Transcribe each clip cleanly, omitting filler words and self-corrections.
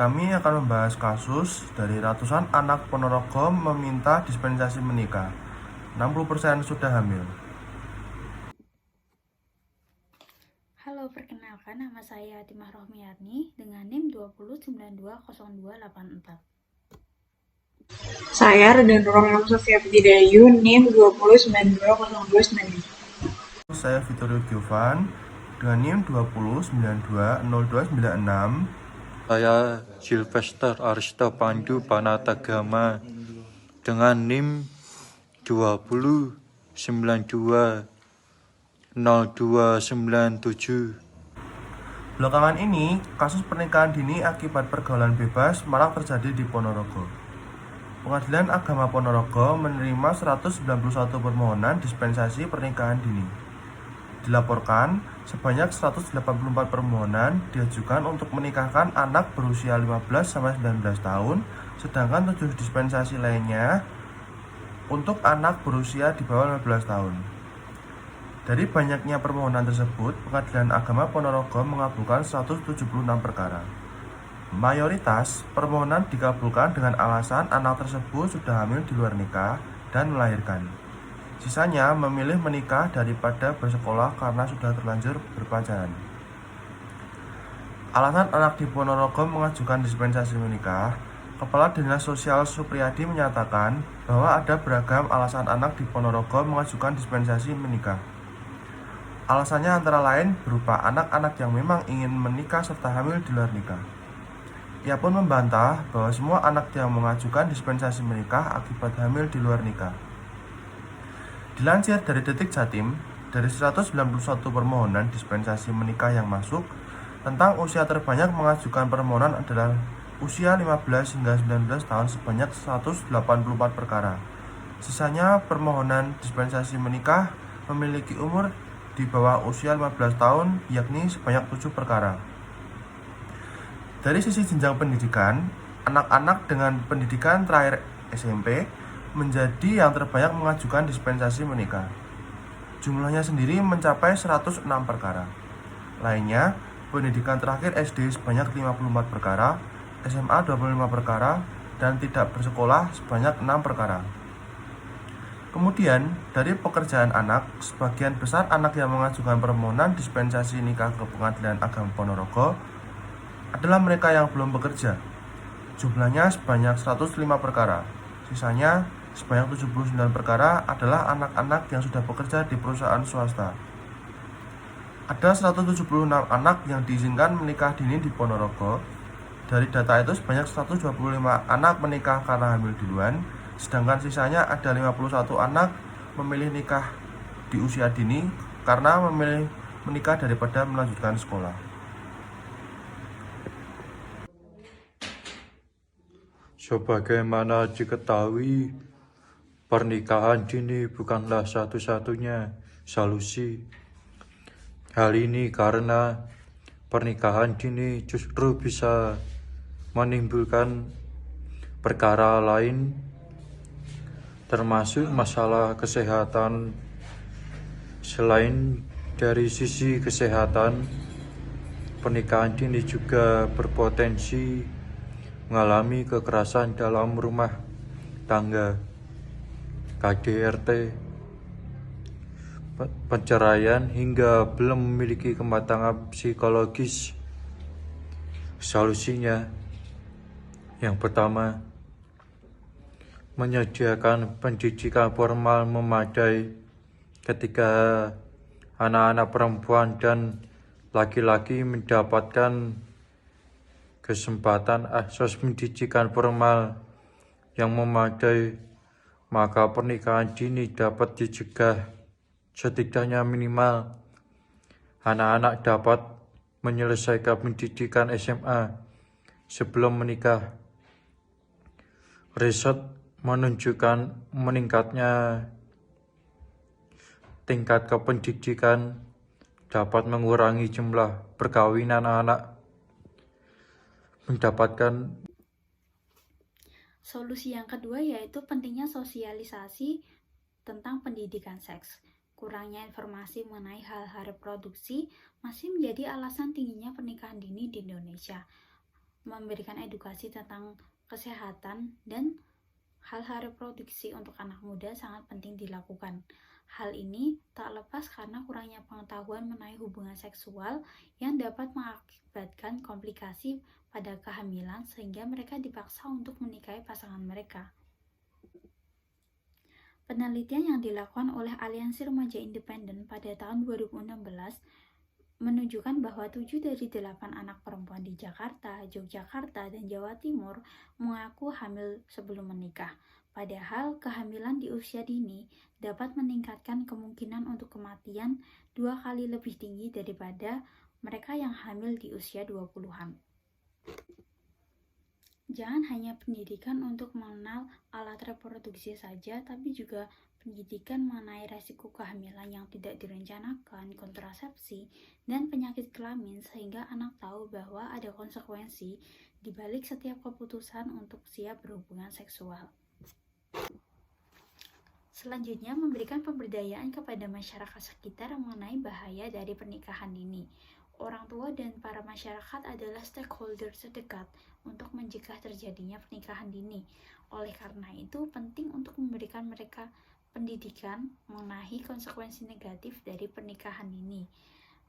Kami akan membahas kasus dari ratusan anak Ponorogo meminta dispensasi menikah. 60% sudah hamil. Halo, perkenalkan nama saya Timah Rohmiarni dengan NIM 20920284. Saya Redan Nurul Sofia Putidayu, NIM 20920295. Saya Vittorio Giovan dengan NIM 20920296. Saya Sylvester Arista Pandu Panatagama dengan NIM 20920297. Belakangan ini, kasus pernikahan dini akibat pergaulan bebas marak terjadi di Ponorogo. Pengadilan Agama Ponorogo menerima 191 permohonan dispensasi pernikahan dini. Dilaporkan, sebanyak 184 permohonan diajukan untuk menikahkan anak berusia 15-19 tahun, sedangkan 7 dispensasi lainnya untuk anak berusia di bawah 15 tahun. Dari banyaknya permohonan tersebut, Pengadilan Agama Ponorogo mengabulkan 176 perkara. Mayoritas permohonan dikabulkan dengan alasan anak tersebut sudah hamil di luar nikah dan melahirkan. Sisanya memilih menikah daripada bersekolah karena sudah terlanjur berpacaran. Alasan anak di Ponorogo mengajukan dispensasi menikah, Kepala Dinas Sosial Supriyadi menyatakan bahwa ada beragam alasan anak di Ponorogo mengajukan dispensasi menikah. Alasannya antara lain berupa anak-anak yang memang ingin menikah serta hamil di luar nikah. Ia pun membantah bahwa semua anak yang mengajukan dispensasi menikah akibat hamil di luar nikah. Dilansir dari Detik Jatim, dari 191 permohonan dispensasi menikah yang masuk, tentang usia terbanyak mengajukan permohonan adalah usia 15 hingga 19 tahun sebanyak 184 perkara. Sisanya permohonan dispensasi menikah memiliki umur di bawah usia 15 tahun, yakni sebanyak 7 perkara. Dari sisi jenjang pendidikan, anak-anak dengan pendidikan terakhir SMP menjadi yang terbanyak mengajukan dispensasi menikah. Jumlahnya sendiri mencapai 106 perkara. Lainnya, pendidikan terakhir SD sebanyak 54 perkara, SMA 25 perkara, dan tidak bersekolah sebanyak 6 perkara. Kemudian, dari pekerjaan anak, sebagian besar anak yang mengajukan permohonan dispensasi nikah ke Pengadilan Agama Ponorogo adalah mereka yang belum bekerja. Jumlahnya sebanyak 105 perkara. Sisanya sebanyak 79 perkara adalah anak-anak yang sudah bekerja di perusahaan swasta. Ada 176 anak yang diizinkan menikah dini di Ponorogo. Dari data itu sebanyak 125 anak menikah karena hamil duluan, sedangkan sisanya ada 51 anak memilih nikah di usia dini karena memilih menikah daripada melanjutkan sekolah. Sebagaimana diketahui, pernikahan dini bukanlah satu-satunya solusi. Hal ini karena pernikahan dini justru bisa menimbulkan perkara lain, termasuk masalah kesehatan. Selain dari sisi kesehatan, pernikahan dini juga berpotensi mengalami kekerasan dalam rumah tangga, KDRT, perceraian hingga belum memiliki kematangan psikologis. Solusinya, yang pertama, menyediakan pendidikan formal memadai ketika anak-anak perempuan dan laki-laki mendapatkan kesempatan akses pendidikan formal yang memadai, maka pernikahan dini dapat dicegah. Setidaknya minimal anak-anak dapat menyelesaikan pendidikan SMA sebelum menikah. Riset menunjukkan meningkatnya tingkat kependidikan dapat mengurangi jumlah perkawinan anak. Mendapatkan Solusi yang kedua yaitu pentingnya sosialisasi tentang pendidikan seks. Kurangnya informasi mengenai hal-hal reproduksi masih menjadi alasan tingginya pernikahan dini di Indonesia. memberikan edukasi tentang kesehatan dan hal-hal reproduksi untuk anak muda sangat penting dilakukan. Hal ini tak lepas karena kurangnya pengetahuan mengenai hubungan seksual yang dapat mengakibatkan komplikasi pada kehamilan sehingga mereka dipaksa untuk menikahi pasangan mereka. Penelitian yang dilakukan oleh Aliansi Remaja Independen pada tahun 2016 menunjukkan bahwa 7 dari 8 anak perempuan di Jakarta, Yogyakarta, dan Jawa Timur mengaku hamil sebelum menikah. Padahal kehamilan di usia dini dapat meningkatkan kemungkinan untuk kematian 2 kali lebih tinggi daripada mereka yang hamil di usia 20-an. Jangan hanya pendidikan untuk mengenal alat reproduksi saja, tapi juga pendidikan mengenai resiko kehamilan yang tidak direncanakan, kontrasepsi, dan penyakit kelamin sehingga anak tahu bahwa ada konsekuensi di balik setiap keputusan untuk siap berhubungan seksual. Selanjutnya, memberikan pemberdayaan kepada masyarakat sekitar mengenai bahaya dari pernikahan dini. Orang tua dan para masyarakat adalah stakeholder terdekat untuk mencegah terjadinya pernikahan dini. Oleh karena itu, penting untuk memberikan mereka pendidikan mengenai konsekuensi negatif dari pernikahan dini.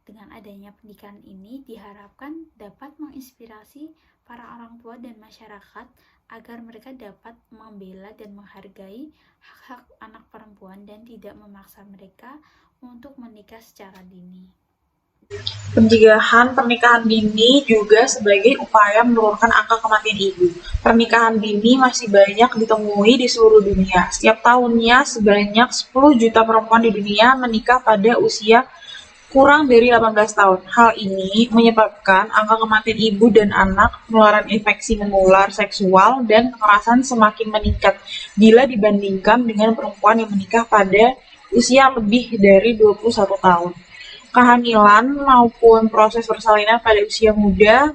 Dengan adanya pendidikan ini diharapkan dapat menginspirasi para orang tua dan masyarakat agar mereka dapat membela dan menghargai hak-hak anak perempuan dan tidak memaksa mereka untuk menikah secara dini. Pencegahan pernikahan dini juga sebagai upaya menurunkan angka kematian ibu. Pernikahan dini masih banyak ditemui di seluruh dunia. Setiap tahunnya sebanyak 10 juta perempuan di dunia menikah pada usia kurang dari 18 tahun. Hal ini menyebabkan angka kematian ibu dan anak, penularan infeksi menular seksual, dan kekerasan semakin meningkat bila dibandingkan dengan perempuan yang menikah pada usia lebih dari 21 tahun. Kehamilan maupun proses persalinan pada usia muda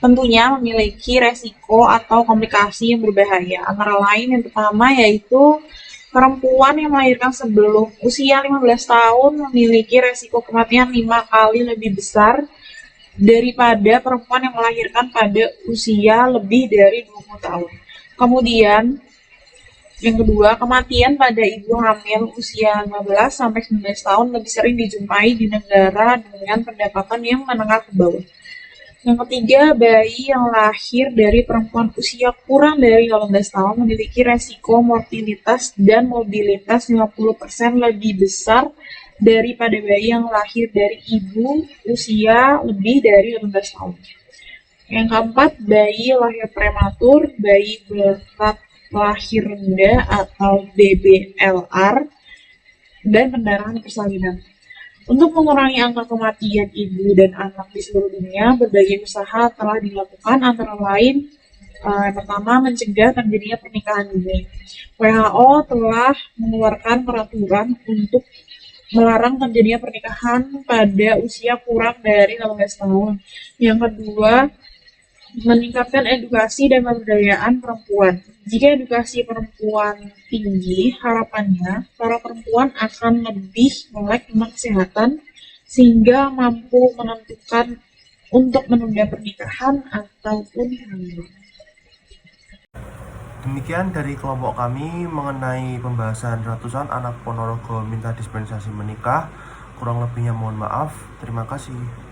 tentunya memiliki resiko atau komplikasi yang berbahaya. Antara lain yang pertama yaitu perempuan yang melahirkan sebelum usia 15 tahun memiliki resiko kematian 5 kali lebih besar daripada perempuan yang melahirkan pada usia lebih dari 20 tahun. Kemudian yang kedua, kematian pada ibu hamil usia 15-19 tahun lebih sering dijumpai di negara dengan pendapatan yang menengah ke bawah. Yang ketiga, bayi yang lahir dari perempuan usia kurang dari 18 tahun memiliki resiko mortalitas dan mobilitas 50% lebih besar daripada bayi yang lahir dari ibu usia lebih dari 18 tahun. Yang keempat, bayi lahir prematur, bayi berat lahir rendah atau BBLR, dan pendarahan persalinan. Untuk mengurangi angka kematian ibu dan anak di seluruh dunia, berbagai usaha telah dilakukan, antara lain yang pertama mencegah terjadinya pernikahan dini. WHO telah mengeluarkan peraturan untuk melarang terjadinya pernikahan pada usia kurang dari 18 tahun. Yang kedua, meningkatkan edukasi dan pemberdayaan perempuan. Jika edukasi perempuan tinggi, harapannya para perempuan akan lebih melek tentang kesehatan sehingga mampu menentukan untuk menunda pernikahan ataupun hamil. Demikian dari kelompok kami mengenai pembahasan ratusan anak Ponorogo minta dispensasi menikah. Kurang lebihnya mohon maaf. Terima kasih.